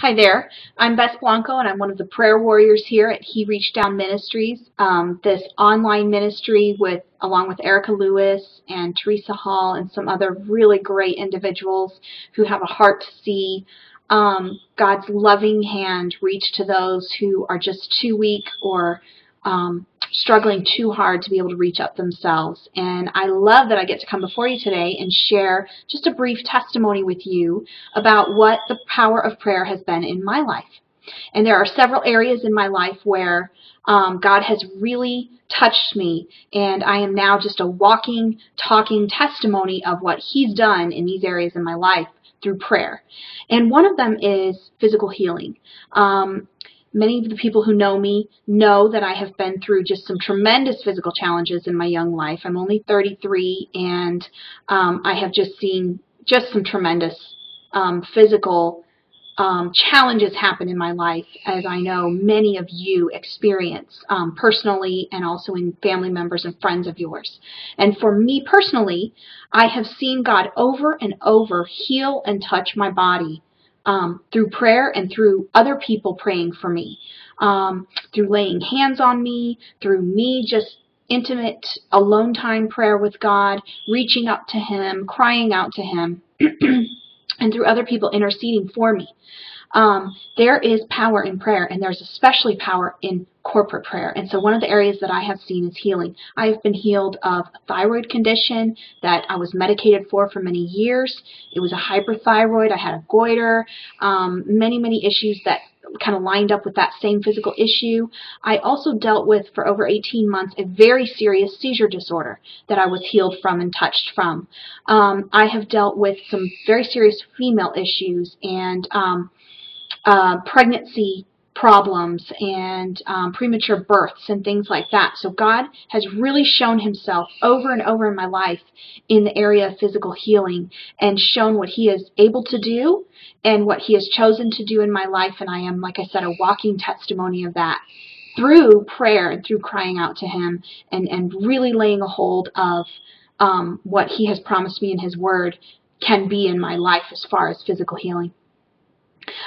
Hi there, I'm Bess Blanco and I'm one of the prayer warriors here at He Reached Down Ministries, this online ministry along with Erica Lewis and Teresa Hall and some other really great individuals who have a heart to see God's loving hand reach to those who are just too weak or struggling too hard to be able to reach up themselves. And I love that I get to come before you today and share just a brief testimony with you about what the power of prayer has been in my life. And there are several areas in my life where God has really touched me, and I am now just a walking, talking testimony of what He's done in these areas in my life through prayer. And one of them is physical healing. Many of the people who know me know that I have been through just some tremendous physical challenges in my young life. I'm only 33, and I have just seen just some tremendous physical challenges happen in my life, as I know many of you experience personally and also in family members and friends of yours. And for me personally, I have seen God over and over heal and touch my body through prayer and through other people praying for me, through laying hands on me, through me just intimate alone time prayer with God, reaching up to Him, crying out to Him, and through other people interceding for me. There is power in prayer, and there's especially power in corporate prayer. And so one of the areas that I have seen is healing. I have been healed of a thyroid condition that I was medicated for many years. It was a hyperthyroid. I had a goiter, many issues that kind of lined up with that same physical issue. I also dealt with, for over 18 months, a very serious seizure disorder that I was healed from and touched from. I have dealt with some very serious female issues and pregnancy problems and premature births and things like that. So God has really shown Himself over and over in my life in the area of physical healing and shown what He is able to do and what He has chosen to do in my life. And I am, like I said, a walking testimony of that through prayer and through crying out to Him and really laying a hold of what He has promised me in His Word can be in my life as far as physical healing.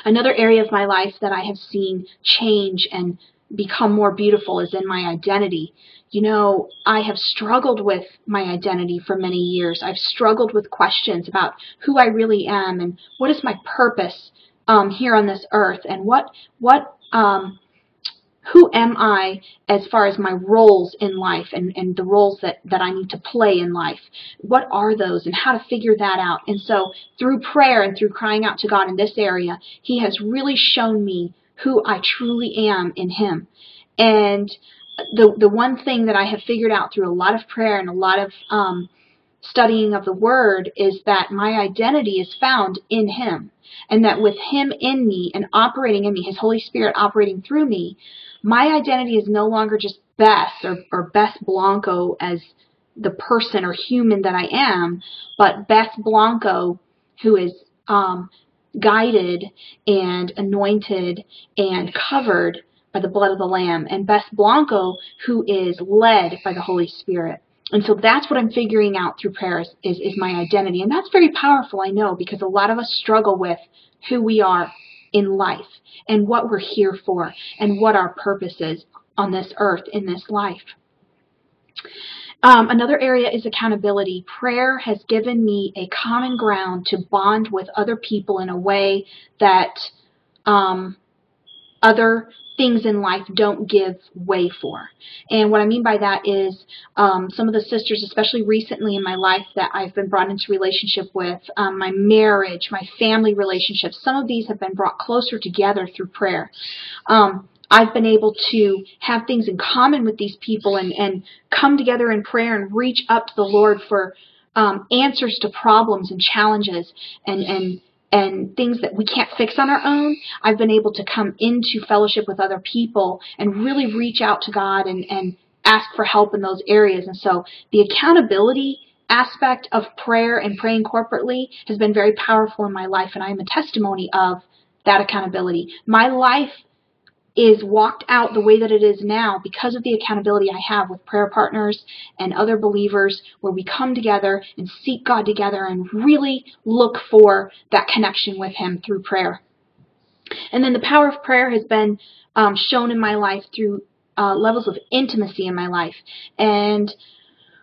Another area of my life that I have seen change and become more beautiful is in my identity. You know, I have struggled with my identity for many years. I've struggled with questions about who I really am and what is my purpose here on this earth, and who am I as far as my roles in life and the roles that I need to play in life. What are those and how to figure that out? And so through prayer and through crying out to God in this area, He has really shown me who I truly am in Him. And the one thing that I have figured out through a lot of prayer and a lot of studying of the Word is that my identity is found in Him. And that with Him in me and operating in me, His Holy Spirit operating through me, my identity is no longer just Bess or Bess Blanco as the person or human that I am, but Bess Blanco who is guided and anointed and covered by the blood of the Lamb, and Bess Blanco who is led by the Holy Spirit. And so that's what I'm figuring out through prayer is my identity. And that's very powerful, I know, because a lot of us struggle with who we are in life and what we're here for and what our purpose is on this earth in this life. Another area is accountability. Prayer has given me a common ground to bond with other people in a way that other things in life don't give way for. And what I mean by that is some of the sisters, especially recently in my life that I've been brought into relationship with, my marriage, my family relationships, some of these have been brought closer together through prayer. I've been able to have things in common with these people and come together in prayer and reach up to the Lord for answers to problems and challenges and things that we can't fix on our own. I've been able to come into fellowship with other people and really reach out to God and ask for help in those areas. And so the accountability aspect of prayer and praying corporately has been very powerful in my life, and I am a testimony of that accountability. My life is walked out the way that it is now because of the accountability I have with prayer partners and other believers, where we come together and seek God together and really look for that connection with Him through prayer. And then the power of prayer has been shown in my life through levels of intimacy in my life. And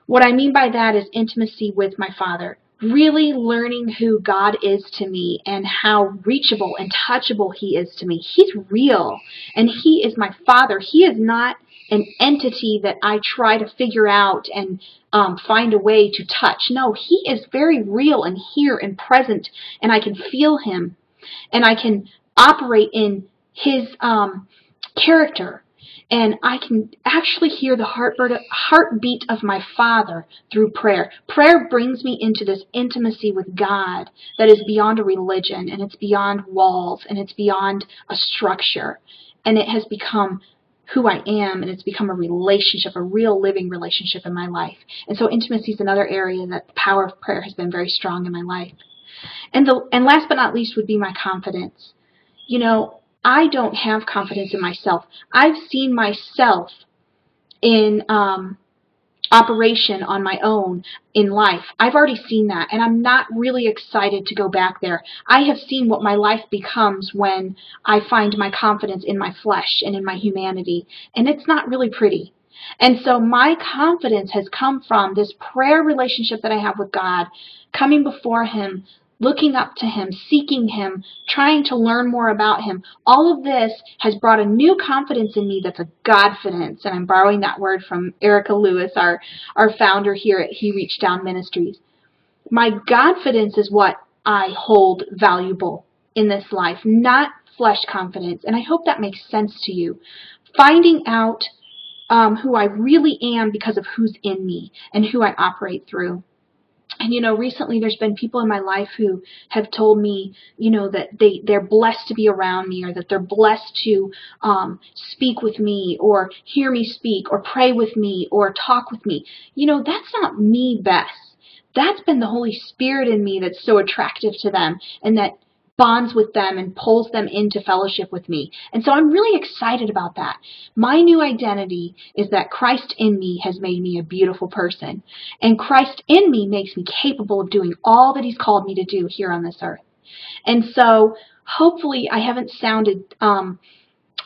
what I mean by that is intimacy with my Father. Really learning who God is to me and how reachable and touchable He is to me. He's real, and He is my Father. He is not an entity that I try to figure out and find a way to touch. No, He is very real and here and present, and I can feel Him, and I can operate in His character. And I can actually hear the heartbeat of my Father through prayer. Prayer brings me into this intimacy with God that is beyond a religion, and it's beyond walls, and it's beyond a structure. And it has become who I am, and it's become a relationship, a real living relationship in my life. And so intimacy is another area that the power of prayer has been very strong in my life. And last but not least would be my confidence. You know, I don't have confidence in myself. I've seen myself in operation on my own in life. I've already seen that, and I'm not really excited to go back there. I have seen what my life becomes when I find my confidence in my flesh and in my humanity, and it's not really pretty. And so my confidence has come from this prayer relationship that I have with God, coming before Him, looking up to Him, seeking Him, trying to learn more about Him. All of this has brought a new confidence in me that's a Godfidence. And I'm borrowing that word from Erica Lewis, our founder here at He Reached Down Ministries. My Godfidence is what I hold valuable in this life, not flesh confidence. And I hope that makes sense to you. Finding out who I really am because of who's in me and who I operate through. And, you know, recently there's been people in my life who have told me, you know, that they're blessed to be around me, or that they're blessed to speak with me, or hear me speak, or pray with me, or talk with me. You know, that's not me, Bess. That's been the Holy Spirit in me that's so attractive to them, and that bonds with them and pulls them into fellowship with me. And so I'm really excited about that. My new identity is that Christ in me has made me a beautiful person. And Christ in me makes me capable of doing all that He's called me to do here on this earth. And so hopefully I haven't sounded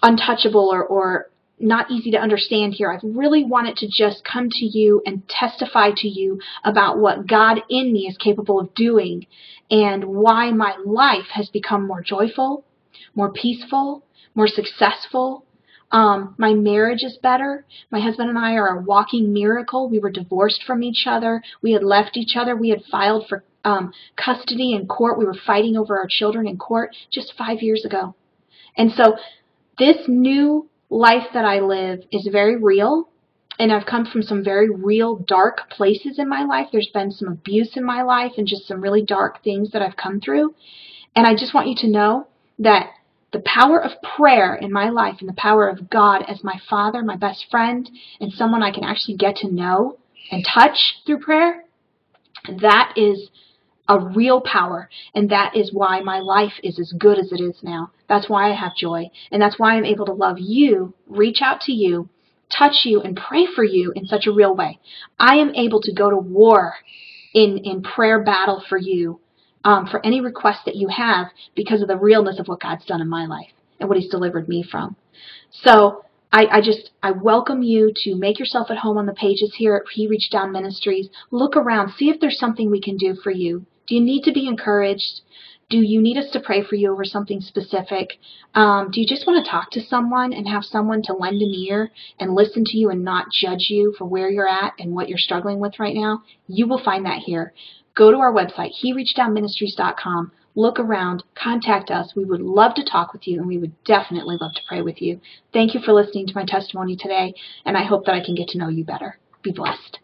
untouchable or not easy to understand here. I really wanted to just come to you and testify to you about what God in me is capable of doing, and why my life has become more joyful, more peaceful, more successful. My marriage is better. My husband and I are a walking miracle. We were divorced from each other. We had left each other. We had filed for custody in court. We were fighting over our children in court just 5 years ago. And so this new life that I live is very real. And I've come from some very real dark places in my life. There's been some abuse in my life and just some really dark things that I've come through. And I just want you to know that the power of prayer in my life, and the power of God as my Father, my best friend, and someone I can actually get to know and touch through prayer, that is a real power, and that is why my life is as good as it is now. That's why I have joy, and that's why I'm able to love you, reach out to you, touch you, and pray for you in such a real way. I am able to go to war in prayer battle for you, for any request that you have, because of the realness of what God's done in my life and what He's delivered me from. So I welcome you to make yourself at home on the pages here at He Reached Down Ministries. Look around, see if there's something we can do for you. Do you need to be encouraged? Do you need us to pray for you over something specific? Do you just want to talk to someone and have someone to lend an ear and listen to you and not judge you for where you're at and what you're struggling with right now? You will find that here. Go to our website, HeReachedDownMinistries.com. Look around, contact us. We would love to talk with you, and we would definitely love to pray with you. Thank you for listening to my testimony today, and I hope that I can get to know you better. Be blessed.